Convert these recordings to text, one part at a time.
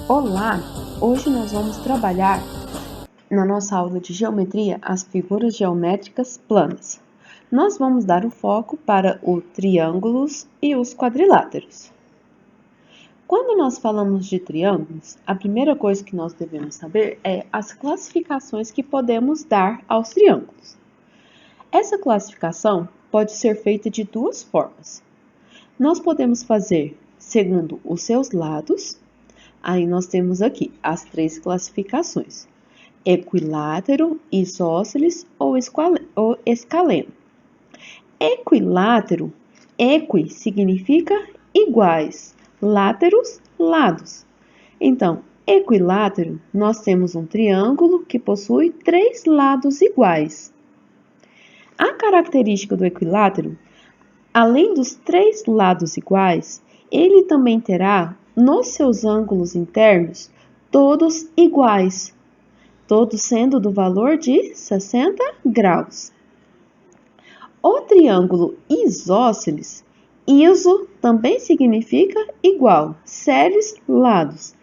Olá! Hoje nós vamos trabalhar na nossa aula de geometria as figuras geométricas planas. Nós vamos dar o foco para os triângulos e os quadriláteros. Quando nós falamos de triângulos, a primeira coisa que nós devemos saber é as classificações que podemos dar aos triângulos. Essa classificação pode ser feita de duas formas. Nós podemos fazer segundo os seus lados. Aí nós temos aqui as três classificações: equilátero, isósceles ou escaleno. Equilátero, equi significa iguais, láteros, lados. Então, equilátero, nós temos um triângulo que possui três lados iguais. A característica do equilátero, além dos três lados iguais, ele também terá nos seus ângulos internos todos iguais, todos sendo do valor de 60 graus. O triângulo isósceles, iso também significa igual, séries, lados.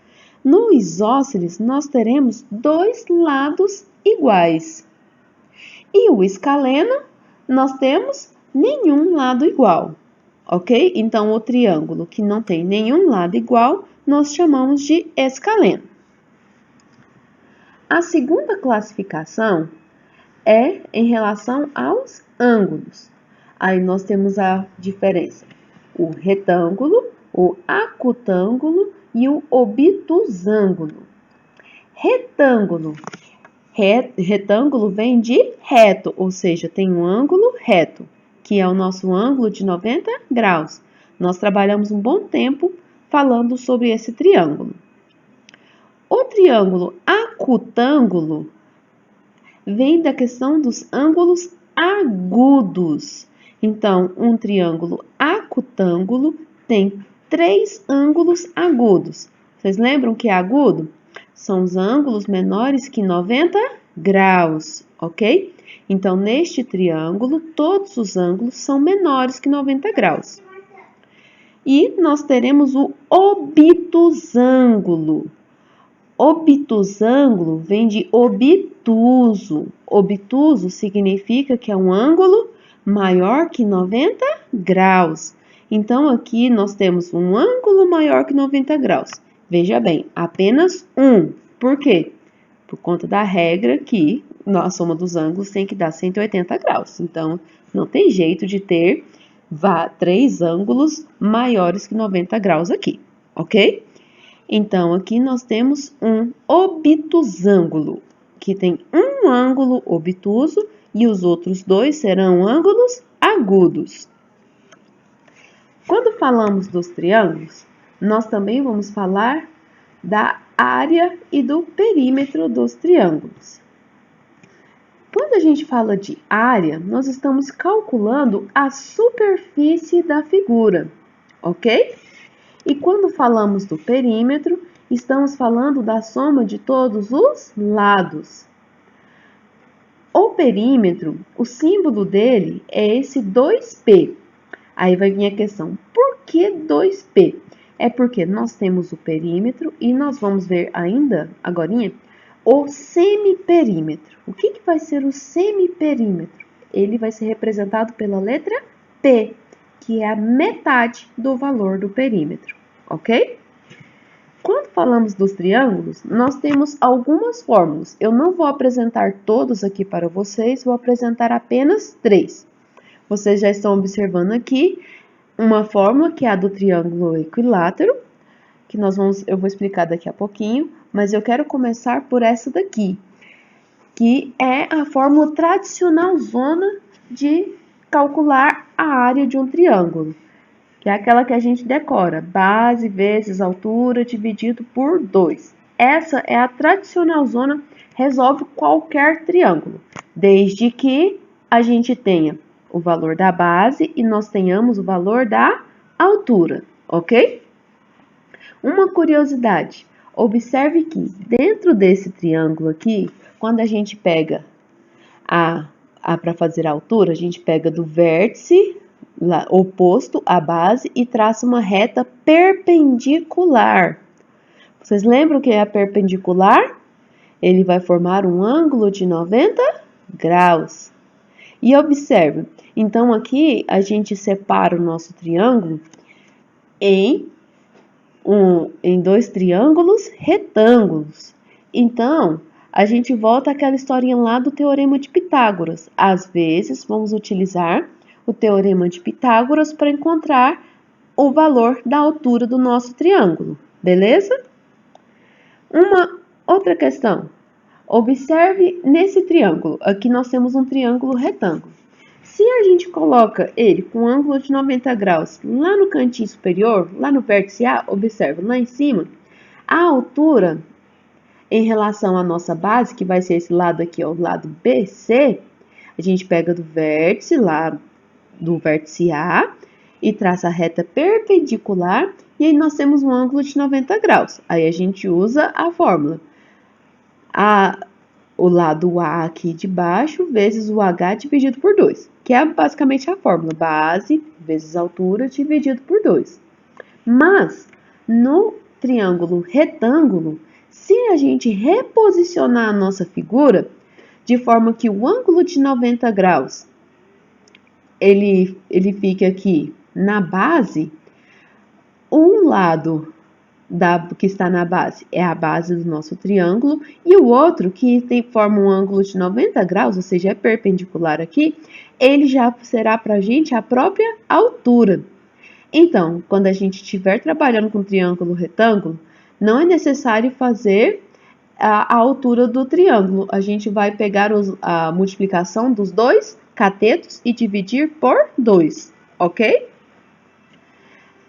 No isósceles nós teremos dois lados iguais. E o escaleno nós temos nenhum lado igual. Ok? Então, o triângulo que não tem nenhum lado igual, nós chamamos de escaleno. A segunda classificação é em relação aos ângulos. Aí nós temos a diferença: o retângulo, o acutângulo e o obtusângulo. Retângulo. Retângulo vem de reto, ou seja, tem um ângulo reto, que é o nosso ângulo de 90 graus. Nós trabalhamos um bom tempo falando sobre esse triângulo. O triângulo acutângulo vem da questão dos ângulos agudos. Então, um triângulo acutângulo tem três ângulos agudos. Vocês lembram que é agudo? São os ângulos menores que 90 graus, ok? Então, neste triângulo, todos os ângulos são menores que 90 graus. E nós teremos o obtusângulo. Obtusângulo vem de obtuso. Obtuso significa que é um ângulo maior que 90 graus. Então, aqui nós temos um ângulo maior que 90 graus. Veja bem, apenas um. Por quê? Por conta da regra que a soma dos ângulos tem que dar 180 graus. Então, não tem jeito de ter três ângulos maiores que 90 graus aqui, ok? Então, aqui nós temos um obtusângulo, que tem um ângulo obtuso e os outros dois serão ângulos agudos. Quando falamos dos triângulos, nós também vamos falar da área e do perímetro dos triângulos. Quando a gente fala de área, nós estamos calculando a superfície da figura, ok? E quando falamos do perímetro, estamos falando da soma de todos os lados. O perímetro, o símbolo dele é esse 2P. Aí vai vir a questão, por que 2P? É porque nós temos o perímetro e nós vamos ver ainda, agorinha, o semiperímetro. O que vai ser o semiperímetro? Ele vai ser representado pela letra P, que é a metade do valor do perímetro, ok? Quando falamos dos triângulos, nós temos algumas fórmulas. Eu não vou apresentar todos aqui para vocês, vou apresentar apenas três. Vocês já estão observando aqui uma fórmula que é a do triângulo equilátero, que eu vou explicar daqui a pouquinho, mas eu quero começar por essa daqui, que é a fórmula tradicional zona de calcular a área de um triângulo, que é aquela que a gente decora, base vezes altura dividido por 2. Essa é a tradicional zona, resolve qualquer triângulo, desde que a gente tenha o valor da base e nós tenhamos o valor da altura, ok? Uma curiosidade, observe que dentro desse triângulo aqui, quando a gente pega para fazer a altura, a gente pega do vértice oposto à base e traça uma reta perpendicular. Vocês lembram que é perpendicular? Ele vai formar um ângulo de 90 graus. E observe, então aqui a gente separa o nosso triângulo em dois triângulos retângulos. Então, a gente volta àquela historinha lá do Teorema de Pitágoras. Às vezes, vamos utilizar o Teorema de Pitágoras para encontrar o valor da altura do nosso triângulo, beleza? Uma outra questão. Observe nesse triângulo. Aqui nós temos um triângulo retângulo. Se a gente coloca ele com um ângulo de 90 graus lá no cantinho superior, lá no vértice A, observa, lá em cima, a altura em relação à nossa base, que vai ser esse lado aqui, ó, o lado BC, a gente pega do vértice lá, do vértice A, e traça a reta perpendicular, e aí nós temos um ângulo de 90 graus. Aí a gente usa a fórmula. O lado A aqui de baixo vezes o H dividido por 2, que é basicamente a fórmula, base vezes altura dividido por 2. Mas, no triângulo retângulo, se a gente reposicionar a nossa figura, de forma que o ângulo de 90 graus, ele fica aqui na base, um lado que está na base é a base do nosso triângulo, e o outro, que forma um ângulo de 90 graus, ou seja, é perpendicular aqui, ele já será para a gente a própria altura. Então, quando a gente estiver trabalhando com triângulo retângulo, não é necessário fazer a altura do triângulo. A gente vai pegar a multiplicação dos dois catetos e dividir por 2, ok?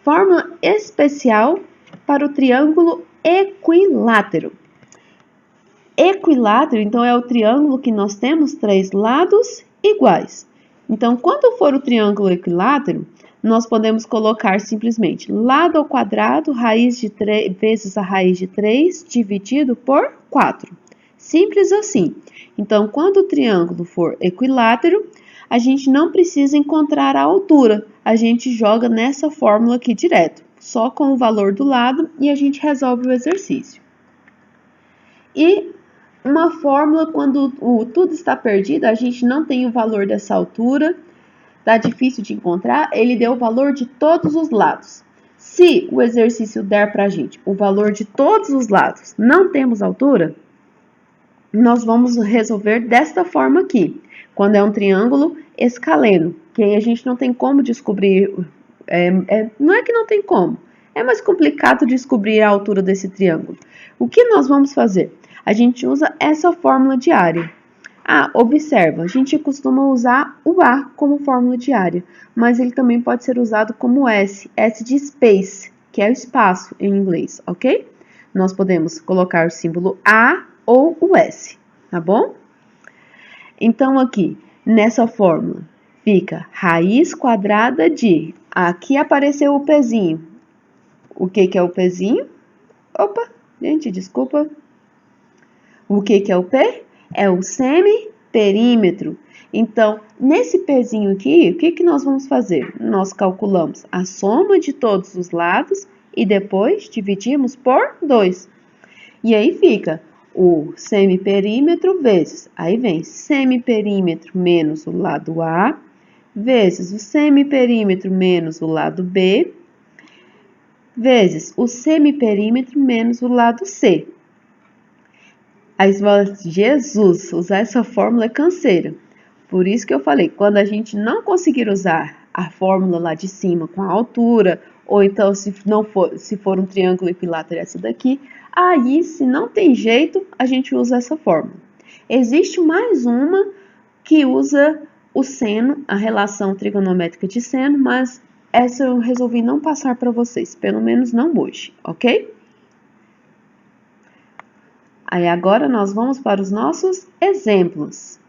Fórmula especial para o triângulo equilátero. Equilátero, então, é o triângulo que nós temos 3 lados iguais. Então, quando for o triângulo equilátero, nós podemos colocar simplesmente lado ao quadrado, raiz de 3 vezes a raiz de 3 dividido por 4. Simples assim. Então, quando o triângulo for equilátero, a gente não precisa encontrar a altura. A gente joga nessa fórmula aqui direto, só com o valor do lado, e a gente resolve o exercício. E uma fórmula, quando tudo está perdido, a gente não tem o valor dessa altura, tá difícil de encontrar, ele deu o valor de todos os lados. Se o exercício der para a gente o valor de todos os lados, não temos altura, nós vamos resolver desta forma aqui, quando é um triângulo escaleno, que aí a gente não tem como descobrir, não é que não tem como, é mais complicado descobrir a altura desse triângulo. O que nós vamos fazer? A gente usa essa fórmula de área. Observa, a gente costuma usar o A como fórmula de área, mas ele também pode ser usado como S de space, que é o espaço em inglês, ok? Nós podemos colocar o símbolo A ou o S, tá bom? Então, aqui, nessa fórmula, fica raiz quadrada de... Aqui apareceu o pezinho. O que é o pezinho? Opa, gente, desculpa. O que é o P? É o semiperímetro. Então, nesse pezinho aqui, o que nós vamos fazer? Nós calculamos a soma de todos os lados e depois dividimos por 2. E aí fica o semiperímetro vezes, aí vem semiperímetro menos o lado A, vezes o semiperímetro menos o lado B, vezes o semiperímetro menos o lado C. Aí você fala, Jesus, usar essa fórmula é canseira. Por isso que eu falei, quando a gente não conseguir usar a fórmula lá de cima com a altura, ou então se for um triângulo equilátero essa daqui, aí se não tem jeito, a gente usa essa fórmula. Existe mais uma que usa o seno, a relação trigonométrica de seno, mas essa eu resolvi não passar para vocês, pelo menos não hoje, ok? Aí agora nós vamos para os nossos exemplos.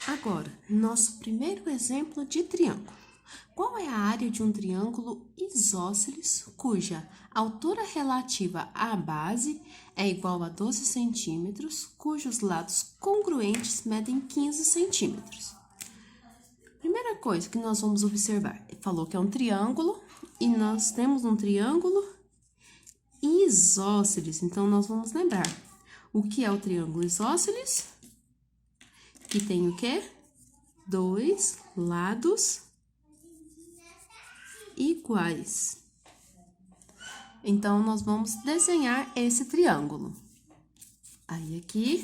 Agora, nosso primeiro exemplo de triângulo. Qual é a área de um triângulo isósceles cuja altura relativa à base é igual a 12 centímetros, cujos lados congruentes medem 15 centímetros? primeira coisa que nós vamos observar, falou que é um triângulo e nós temos um triângulo isósceles. Então, nós vamos lembrar o que é o triângulo isósceles, que tem o quê? Dois lados iguais. Então, nós vamos desenhar esse triângulo. Aí, aqui,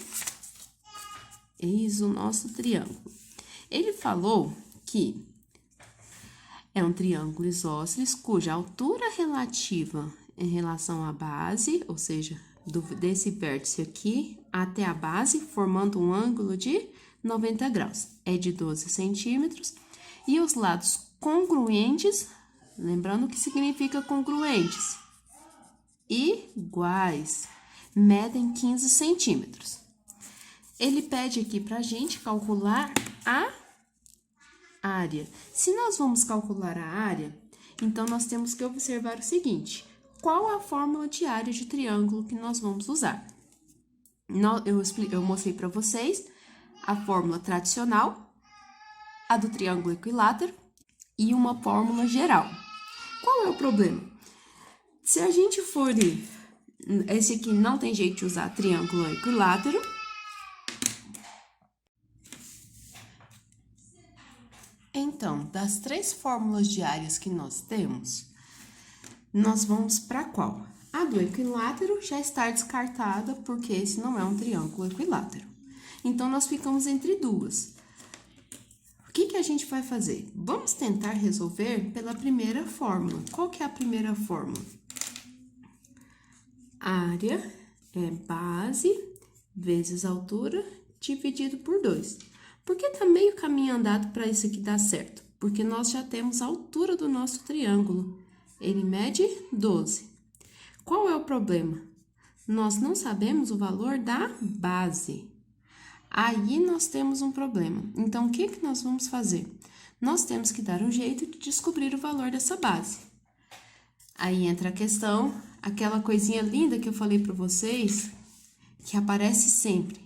eis o nosso triângulo. Ele falou que é um triângulo isósceles cuja altura relativa em relação à base, ou seja, desse vértice aqui até a base, formando um ângulo de 90 graus. É de 12 centímetros. E os lados congruentes, lembrando o que significa congruentes, iguais, medem 15 centímetros. Ele pede aqui pra gente calcular a área. Se nós vamos calcular a área, então nós temos que observar o seguinte: qual a fórmula de área de triângulo que nós vamos usar? Eu mostrei para vocês a fórmula tradicional, a do triângulo equilátero e uma fórmula geral. Qual é o problema? Se a gente for esse aqui não tem jeito de usar triângulo equilátero. Então, das 3 fórmulas de áreas que nós temos, nós vamos para qual? A do equilátero já está descartada, porque esse não é um triângulo equilátero. Então, nós ficamos entre duas. O que a gente vai fazer? Vamos tentar resolver pela primeira fórmula. Qual que é a primeira fórmula? Área é base vezes altura dividido por 2. Por que tá meio caminho andado para isso aqui dar certo? Porque nós já temos a altura do nosso triângulo. Ele mede 12. Qual é o problema? Nós não sabemos o valor da base. Aí nós temos um problema. Então, o que nós vamos fazer? Nós temos que dar um jeito de descobrir o valor dessa base. Aí entra a questão, aquela coisinha linda que eu falei para vocês, que aparece sempre.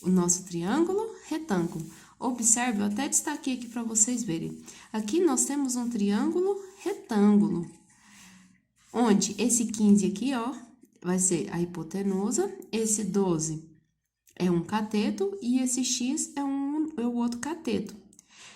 O nosso triângulo retângulo. Observe, eu até destaquei aqui para vocês verem. Aqui nós temos um triângulo retângulo, onde esse 15 aqui, ó, vai ser a hipotenusa, esse 12 é um cateto e esse x é o outro cateto.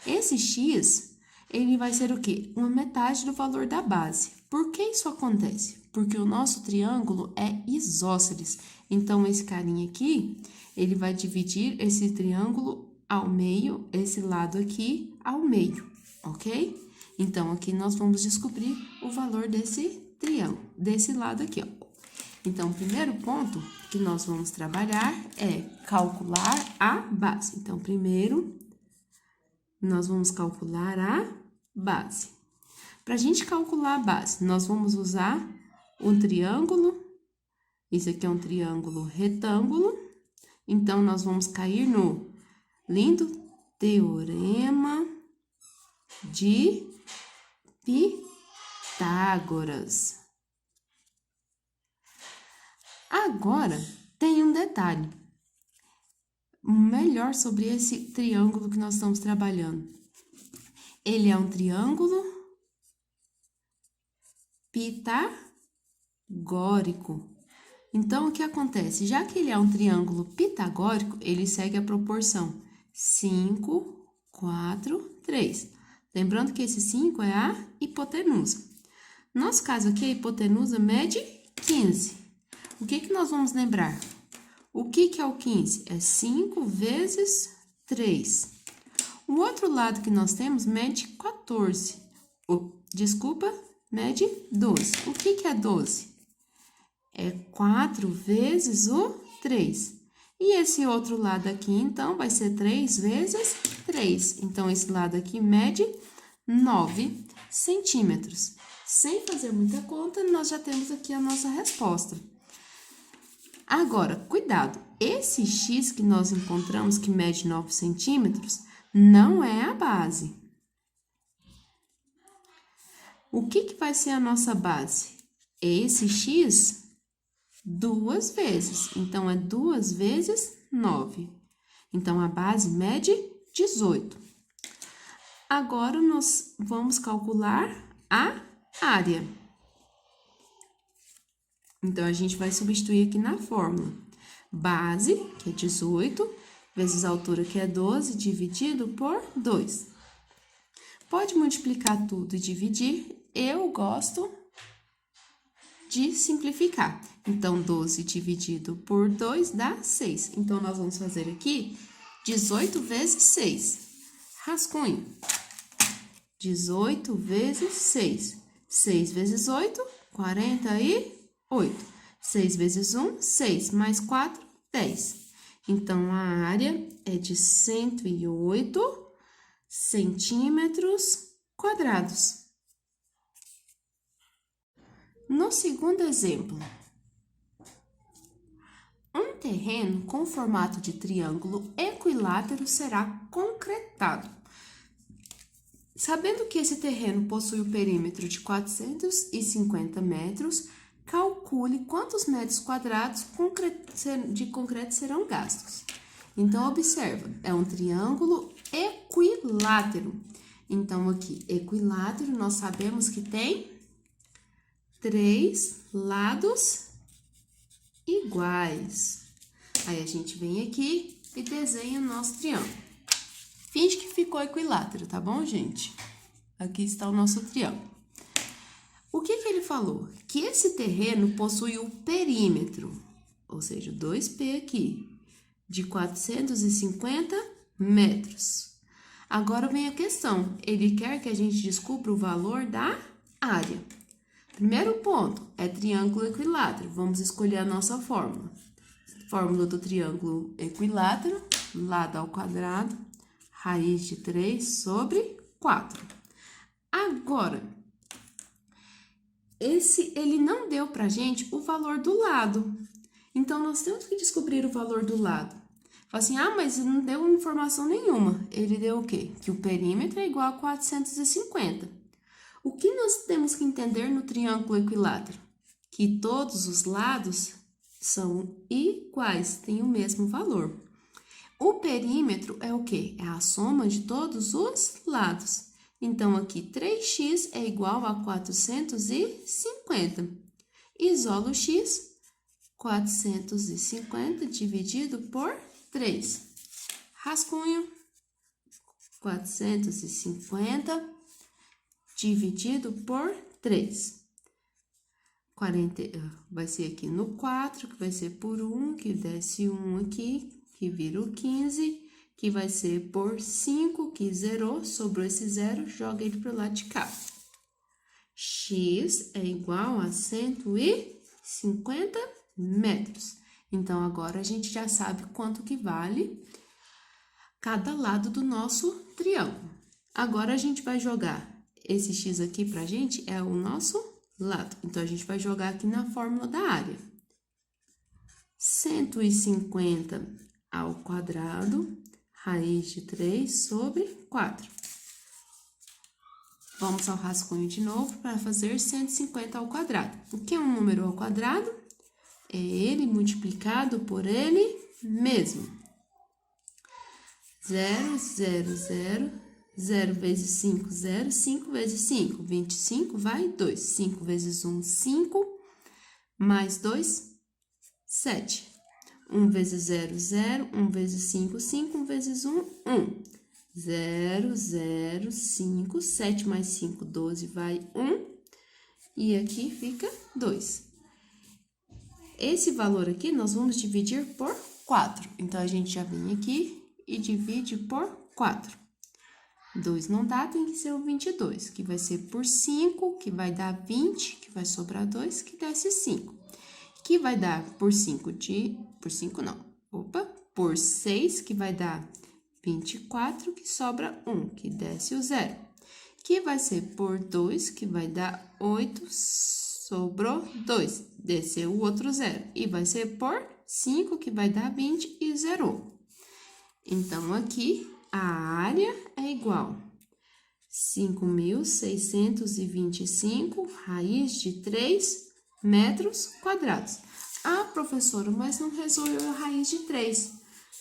Esse x, ele vai ser o quê? Uma metade do valor da base. Por que isso acontece? Porque o nosso triângulo é isósceles. Então, esse carinha aqui, ele vai dividir esse triângulo ao meio, esse lado aqui ao meio, ok? Então, aqui nós vamos descobrir o valor desse triângulo, desse lado aqui, ó. Então, o primeiro ponto que nós vamos trabalhar é calcular a base. Então, primeiro, nós vamos calcular a base. Para a gente calcular a base, nós vamos usar um triângulo. Isso aqui é um triângulo retângulo. Então, nós vamos cair no lindo Teorema de Pitágoras. Agora, tem um detalhe melhor sobre esse triângulo que nós estamos trabalhando. Ele é um triângulo pitagórico. Então, o que acontece? Já que ele é um triângulo pitagórico, ele segue a proporção 5, 4, 3. Lembrando que esse 5 é a hipotenusa. Nosso caso aqui, a hipotenusa mede 15. O que nós vamos lembrar? O que é o 15? É 5 vezes 3. O outro lado que nós temos mede 14. Mede 12. O que é 12? É 4 vezes o 3. E esse outro lado aqui, então, vai ser 3 vezes 3. Então, esse lado aqui mede 9 centímetros. Sem fazer muita conta, nós já temos aqui a nossa resposta. Agora, cuidado, esse x que nós encontramos, que mede 9 centímetros, não é a base. O que vai ser a nossa base? Esse x 2 vezes. Então, é 2 vezes 9. Então, a base mede 18. Agora, nós vamos calcular a área. Então, a gente vai substituir aqui na fórmula. Base, que é 18, vezes a altura, que é 12, dividido por 2. Pode multiplicar tudo e dividir. Eu gosto de simplificar. Então, 12 dividido por 2 dá 6. Então, nós vamos fazer aqui 18 vezes 6. Rascunho. 18 vezes 6. 6 vezes 8, 48. 6 vezes 1, 6. Mais 4, 10. Então, a área é de 108 centímetros quadrados. No segundo exemplo, um terreno com formato de triângulo equilátero será concretado. Sabendo que esse terreno possui o perímetro de 450 metros, calcule quantos metros quadrados de concreto serão gastos. Então, observa, é um triângulo equilátero. Então, aqui, equilátero, nós sabemos que tem 3 lados iguais. Aí, a gente vem aqui e desenha o nosso triângulo. Finge que ficou equilátero, tá bom, gente? Aqui está o nosso triângulo. O que ele falou? Que esse terreno possui o perímetro, ou seja, 2P aqui, de 450 metros. Agora vem a questão, ele quer que a gente descubra o valor da área. Primeiro ponto, é triângulo equilátero. Vamos escolher a nossa fórmula. Fórmula do triângulo equilátero, lado ao quadrado, raiz de 3 sobre 4. Agora, ele não deu pra gente o valor do lado. Então, nós temos que descobrir o valor do lado. Fala assim, mas não deu informação nenhuma. Ele deu o quê? Que o perímetro é igual a 450. O que nós temos que entender no triângulo equilátero? Que todos os lados são iguais, têm o mesmo valor. O perímetro é o quê? É a soma de todos os lados. Então, aqui, 3x é igual a 450. Isola o x, 450 dividido por 3. Rascunho, 450 dividido por 3. 40, vai ser aqui no 4, que vai ser por 1, que desce 1 aqui, que vira o 15, que vai ser por 5, que zerou, sobrou esse 0, joga ele para o lado de cá. X é igual a 150 metros. Então, agora a gente já sabe quanto que vale cada lado do nosso triângulo. Agora, a gente vai jogar esse x aqui pra gente, é o nosso lado. Então, a gente vai jogar aqui na fórmula da área. 150 ao quadrado, raiz de 3 sobre 4. Vamos ao rascunho de novo para fazer 150 ao quadrado. O que é um número ao quadrado? É ele multiplicado por ele mesmo. 0, 0, 0, 0 vezes 5, 0, 5 vezes 5, 25, vai 2. 5 vezes 1, 5, mais 2, 7. 1 vezes 0, 0, 1 vezes 5, 5, 1 vezes 1, 1. 0, 0, 5, 7 mais 5, 12, vai 1. E aqui fica 2. Esse valor aqui, nós vamos dividir por 4. Então, a gente já vem aqui e divide por 4. 2 não dá, tem que ser o 22, que vai ser por 5, que vai dar 20, que vai sobrar 2, que desce 5. Que vai dar por 5 por 6, que vai dar 24, que sobra 1, que desce o 0. Que vai ser por 2, que vai dar 8, sobrou 2, desceu o outro 0. E vai ser por 5, que vai dar 20 e zerou. Então, aqui, a área é igual a 5.625 raiz de 3 metros quadrados. Ah, professora, mas não resolveu a raiz de 3.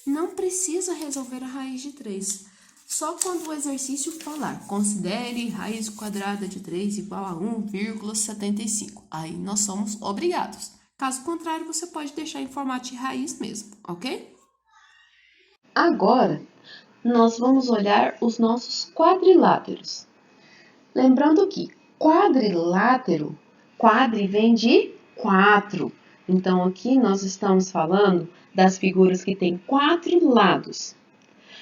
Não precisa resolver a raiz de 3. só quando o exercício falar considere raiz quadrada de 3 igual a 1,75. Aí nós somos obrigados. Caso contrário, você pode deixar em formato de raiz mesmo, ok? Agora, nós vamos olhar os nossos quadriláteros. Lembrando que quadrilátero, quadri vem de 4. Então, aqui nós estamos falando das figuras que têm 4 lados.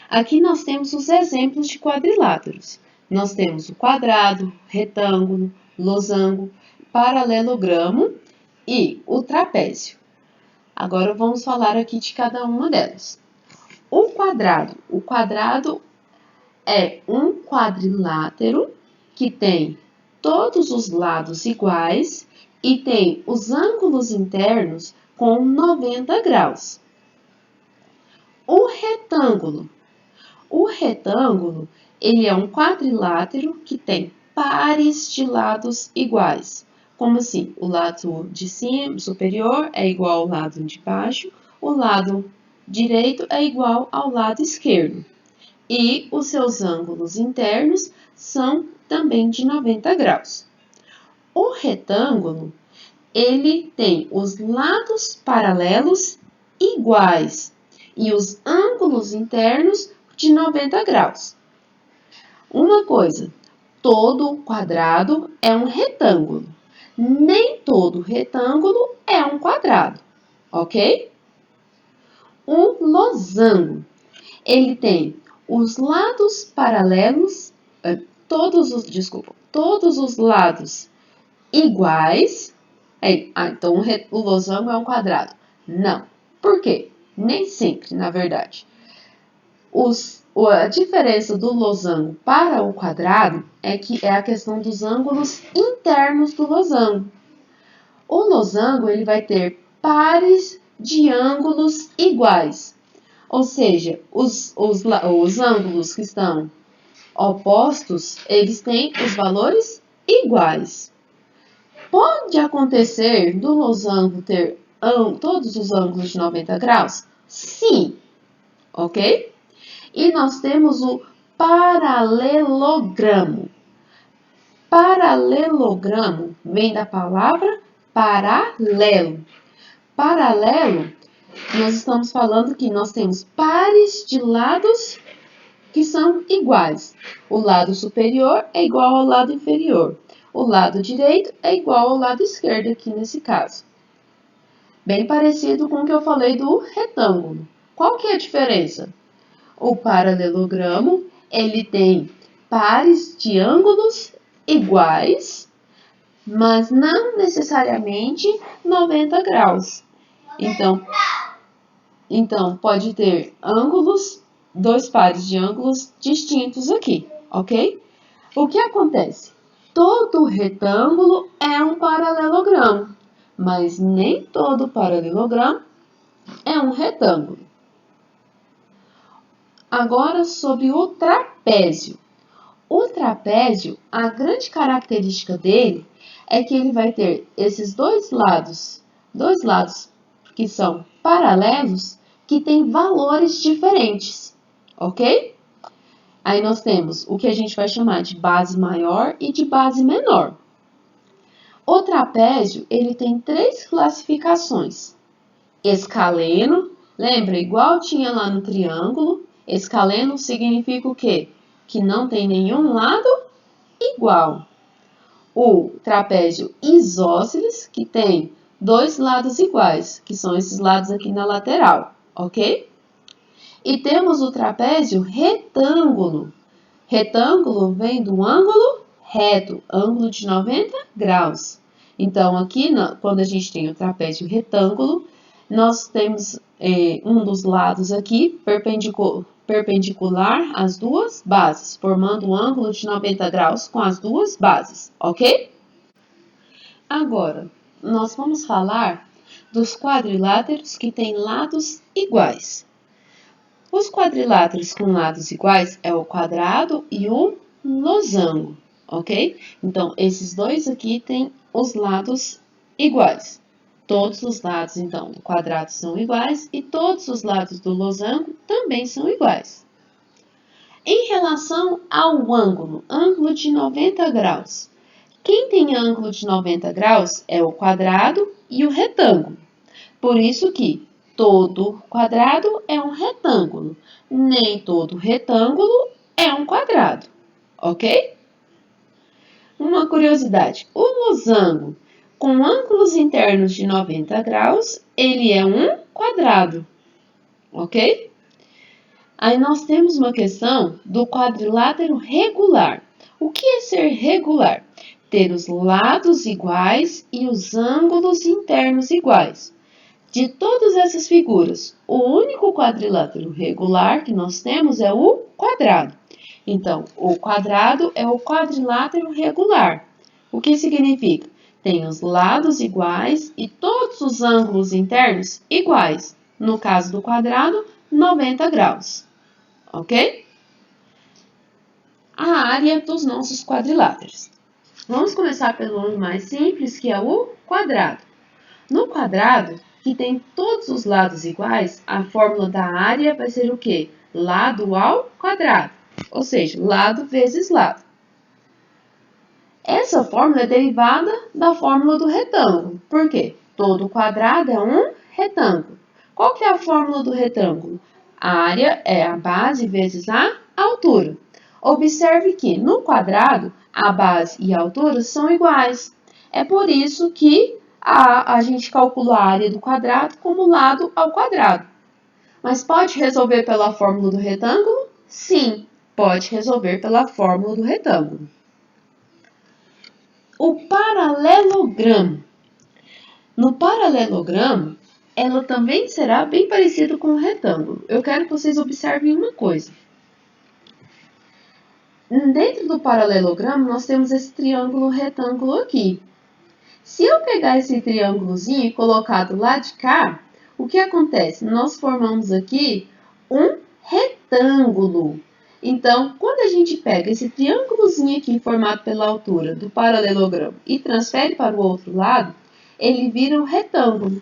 Aqui nós temos os exemplos de quadriláteros. Nós temos o quadrado, retângulo, losango, paralelogramo e o trapézio. Agora vamos falar aqui de cada uma delas. O quadrado é um quadrilátero que tem todos os lados iguais e tem os ângulos internos com 90 graus. O retângulo, ele é um quadrilátero que tem pares de lados iguais. Como assim? O lado de cima, superior, é igual ao lado de baixo, o lado direito é igual ao lado esquerdo. E os seus ângulos internos são também de 90 graus. O retângulo, ele tem os lados paralelos iguais e os ângulos internos de 90 graus. Uma coisa, todo quadrado é um retângulo. Nem todo retângulo é um quadrado, ok? Um losango, ele tem os lados paralelos, todos os lados iguais. Então o losango é um quadrado. Não. Por quê? Nem sempre, na verdade. A diferença do losango para o quadrado é que é a questão dos ângulos internos do losango. O losango ele vai ter pares de ângulos iguais. Ou seja, os ângulos que estão opostos, eles têm os valores iguais. Pode acontecer do losango ter todos os ângulos de 90 graus? Sim, ok? E nós temos o paralelogramo. Paralelogramo vem da palavra paralelo. Paralelo, nós estamos falando que nós temos pares de lados que são iguais. O lado superior é igual ao lado inferior. O lado direito é igual ao lado esquerdo, aqui nesse caso. Bem parecido com o que eu falei do retângulo. Qual que é a diferença? O paralelogramo, ele tem pares de ângulos iguais, mas não necessariamente 90 graus. Então pode ter dois pares de ângulos distintos aqui, ok? O que acontece? Todo retângulo é um paralelogramo, mas nem todo paralelogramo é um retângulo. Agora, sobre o trapézio. O trapézio, a grande característica dele é que ele vai ter esses dois lados que são paralelos, que têm valores diferentes, ok? Aí nós temos o que a gente vai chamar de base maior e de base menor. O trapézio, ele tem 3 classificações. Escaleno, lembra, igual tinha lá no triângulo, escaleno significa o quê? Que não tem nenhum lado igual. O trapézio isósceles, que tem 2 lados iguais, que são esses lados aqui na lateral, ok? E temos o trapézio retângulo. Retângulo vem do ângulo reto, ângulo de 90 graus. Então, aqui, quando a gente tem o trapézio retângulo, nós temos um dos lados aqui perpendicular às duas bases, formando um ângulo de 90 graus com as duas bases, ok? Agora, nós vamos falar dos quadriláteros que têm lados iguais. Os quadriláteros com lados iguais é o quadrado e o losango, ok? Então, esses dois aqui têm os lados iguais. Todos os lados, então, do quadrado são iguais e todos os lados do losango também são iguais. Em relação ao ângulo de 90 graus. Quem tem ângulo de 90 graus é o quadrado e o retângulo. Por isso que todo quadrado é um retângulo, nem todo retângulo é um quadrado, ok? Uma curiosidade, o losango com ângulos internos de 90 graus, ele é um quadrado, ok? Aí nós temos uma questão do quadrilátero regular. O que é ser regular? Ter os lados iguais e os ângulos internos iguais. De todas essas figuras, o único quadrilátero regular que nós temos é o quadrado. Então, o quadrado é o quadrilátero regular. O que significa? Tem os lados iguais e todos os ângulos internos iguais. No caso do quadrado, 90 graus. Ok? A área dos nossos quadriláteros. Vamos começar pelo mais simples, que é o quadrado. No quadrado, que tem todos os lados iguais, a fórmula da área vai ser o quê? Lado ao quadrado, ou seja, lado vezes lado. Essa fórmula é derivada da fórmula do retângulo. Por quê? Todo quadrado é um retângulo. Qual que é a fórmula do retângulo? A área é a base vezes a altura. Observe que no quadrado, a base e a altura são iguais. É por isso que a gente calcula a área do quadrado como lado ao quadrado. Mas pode resolver pela fórmula do retângulo? Sim, pode resolver pela fórmula do retângulo. O paralelogramo. No paralelogramo, ela também será bem parecida com o retângulo. Eu quero que vocês observem uma coisa. Dentro do paralelogramo, nós temos esse triângulo retângulo aqui. Se eu pegar esse triângulozinho e colocar do lado de cá, o que acontece? Nós formamos aqui um retângulo. Então, quando a gente pega esse triângulozinho aqui formado pela altura do paralelogramo e transfere para o outro lado, ele vira um retângulo.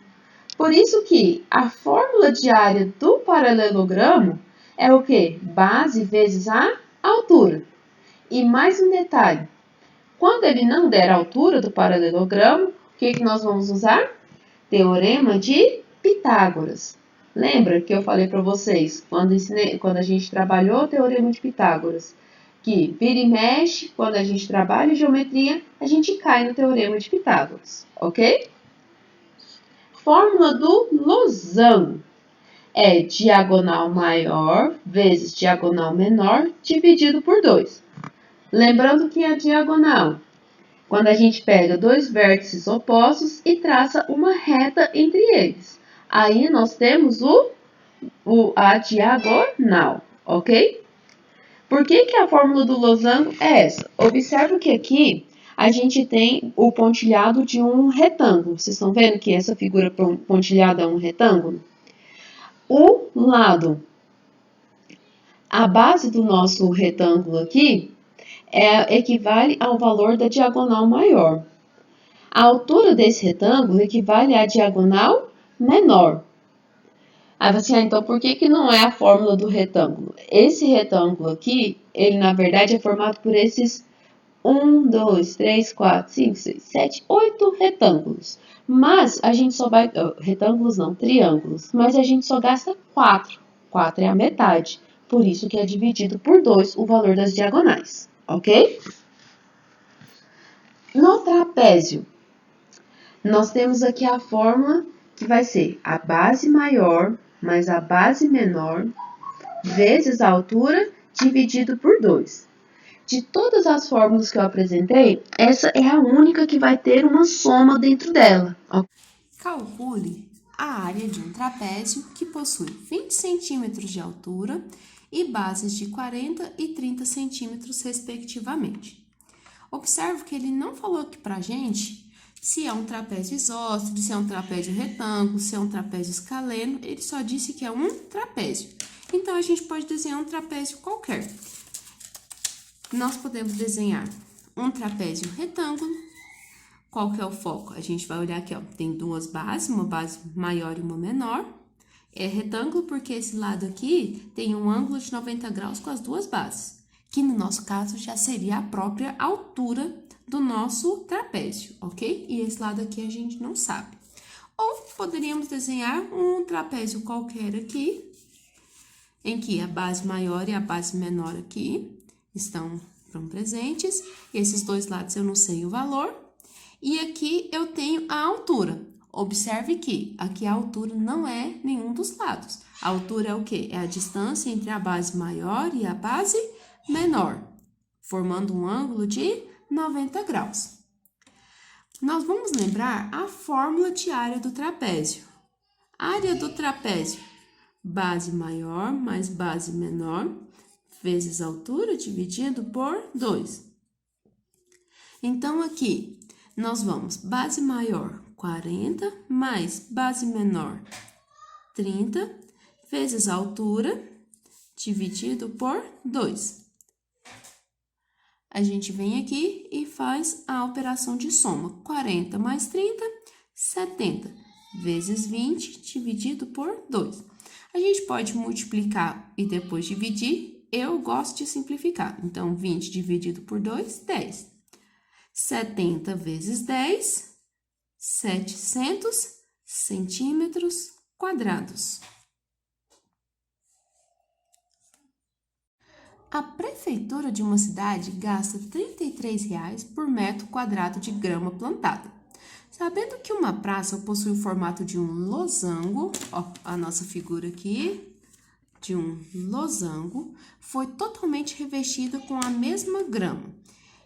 Por isso que a fórmula de área do paralelogramo é o quê? Base vezes a altura. E mais um detalhe. Quando ele não der a altura do paralelogramo, o que nós vamos usar? Teorema de Pitágoras. Lembra que eu falei para vocês, quando a gente trabalhou o Teorema de Pitágoras, que vira e mexe, quando a gente trabalha geometria, a gente cai no Teorema de Pitágoras, ok? Fórmula do losango é diagonal maior vezes diagonal menor dividido por 2. Lembrando que a diagonal, quando a gente pega dois vértices opostos e traça uma reta entre eles. Aí nós temos a diagonal, ok? Por que a fórmula do losango é essa? Observe que aqui a gente tem o pontilhado de um retângulo. Vocês estão vendo que essa figura pontilhada é um retângulo? O lado, a base do nosso retângulo aqui, equivale ao valor da diagonal maior. A altura desse retângulo equivale à diagonal menor. Aí você, então por que não é a fórmula do retângulo? Esse retângulo aqui, ele na verdade é formado por esses 1, 2, 3, 4, 5, 6, 7, 8 retângulos. Mas a gente só vai... retângulos não, triângulos. Mas a gente só gasta 4. 4 é a metade. Por isso que é dividido por 2 o valor das diagonais. Ok? No trapézio, nós temos aqui a fórmula que vai ser a base maior mais a base menor vezes a altura dividido por 2. De todas as fórmulas que eu apresentei, essa é a única que vai ter uma soma dentro dela. Calcule a área de um trapézio que possui 20 centímetros de altura e bases de 40 e 30 centímetros, respectivamente. Observe que ele não falou aqui pra gente se é um trapézio isósceles, se é um trapézio retângulo, se é um trapézio escaleno, ele só disse que é um trapézio. Então, a gente pode desenhar um trapézio qualquer. Nós podemos desenhar um trapézio retângulo. Qual que é o foco? A gente vai olhar aqui, ó, tem duas bases, uma base maior e uma menor. É retângulo porque esse lado aqui tem um ângulo de 90 graus com as duas bases, que no nosso caso já seria a própria altura do nosso trapézio, ok? E esse lado aqui a gente não sabe. Ou poderíamos desenhar um trapézio qualquer aqui, em que a base maior e a base menor aqui estão presentes. Esses dois lados eu não sei o valor. E aqui eu tenho a altura. Observe que aqui a altura não é nenhum dos lados. A altura é o quê? É a distância entre a base maior e a base menor, formando um ângulo de 90 graus. Nós vamos lembrar a fórmula de área do trapézio. Área do trapézio, base maior mais base menor, vezes altura dividido por 2. Então, aqui, nós vamos base maior, 40, mais base menor, 30, vezes altura, dividido por 2. A gente vem aqui e faz a operação de soma. 40 mais 30, 70, vezes 20, dividido por 2. A gente pode multiplicar e depois dividir. Eu gosto de simplificar. Então, 20 dividido por 2, 10. 70 vezes 10, 700 centímetros quadrados. A prefeitura de uma cidade gasta R$ 33 por metro quadrado de grama plantada. Sabendo que uma praça possui o formato de um losango, ó, a nossa figura aqui, de um losango, foi totalmente revestida com a mesma grama,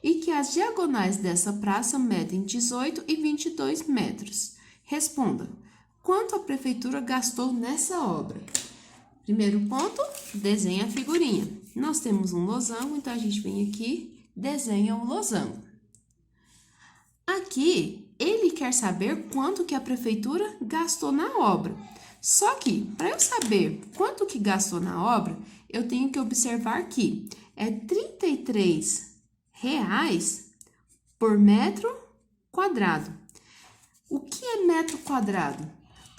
e que as diagonais dessa praça medem 18 e 22 metros. Responda, quanto a prefeitura gastou nessa obra? Primeiro ponto, desenha a figurinha. Nós temos um losango, então a gente vem aqui, desenha o losango. Aqui, ele quer saber quanto que a prefeitura gastou na obra. Só que, para eu saber quanto que gastou na obra, eu tenho que observar que é R$ 33 por metro quadrado. O que é metro quadrado?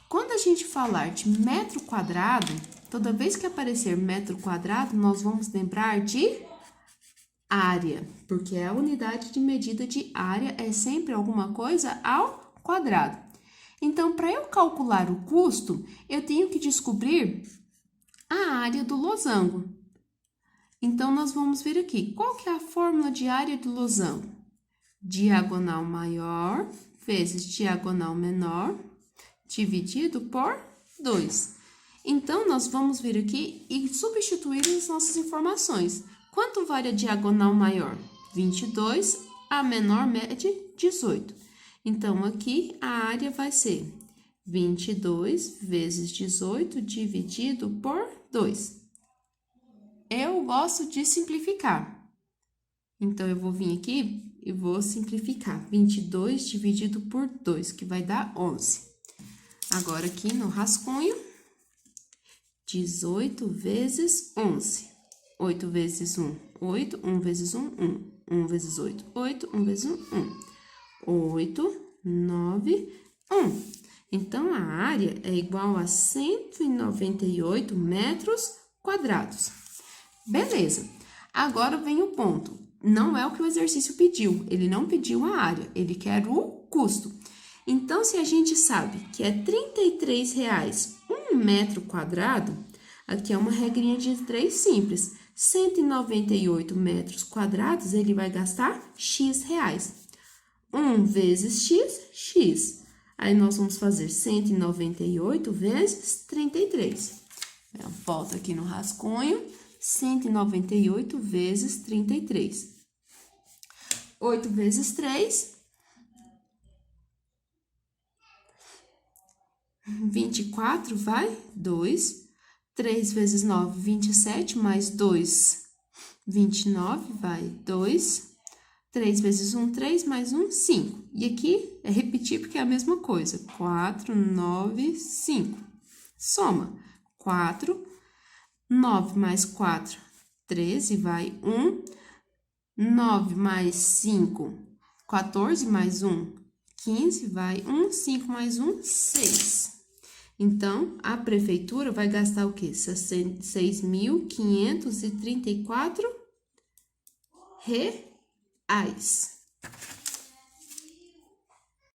Quando a gente falar de metro quadrado, toda vez que aparecer metro quadrado, nós vamos lembrar de área, porque a unidade de medida de área é sempre alguma coisa ao quadrado. Então, para eu calcular o custo, eu tenho que descobrir a área do losango. Então, nós vamos ver aqui, qual que é a fórmula de área do losango? Diagonal maior vezes diagonal menor, dividido por 2. Então, nós vamos vir aqui e substituir as nossas informações. Quanto vale a diagonal maior? 22, a menor mede 18. Então, aqui a área vai ser 22 vezes 18 dividido por 2. Eu gosto de simplificar. Então, eu vou vir aqui e vou simplificar. 22 dividido por 2, que vai dar 11. Agora, aqui no rascunho, 18 vezes 11. 8 vezes 1, 8. 1 vezes 1, 1. 1 vezes 8, 8. 1 vezes 1, 1. 8, 9, 1. Então, a área é igual a 198 metros quadrados. Beleza. Agora vem o ponto. Não é o que o exercício pediu. Ele não pediu a área, ele quer o custo. Então, se a gente sabe que é R$ 33 um metro quadrado, aqui é uma regrinha de 3 simples. 198 metros quadrados, ele vai gastar X reais. 1 vezes X, X. Aí, nós vamos fazer 198 vezes 33. Volta aqui no rascunho, 198 vezes 33. 8 vezes 3, 24, vai, 2. 3 vezes 9, 27, mais 2, 29, vai, 2. 3 vezes 1, 3, mais 1, 5. E aqui é repetir porque é a mesma coisa. 4, 9, 5. Soma. 4, 9 mais 4, 13, vai, 1. 9 mais 5, 14, mais 1, 15, vai, 1. 5 mais 1, 6. Então, a prefeitura vai gastar o quê? 6.534 reais.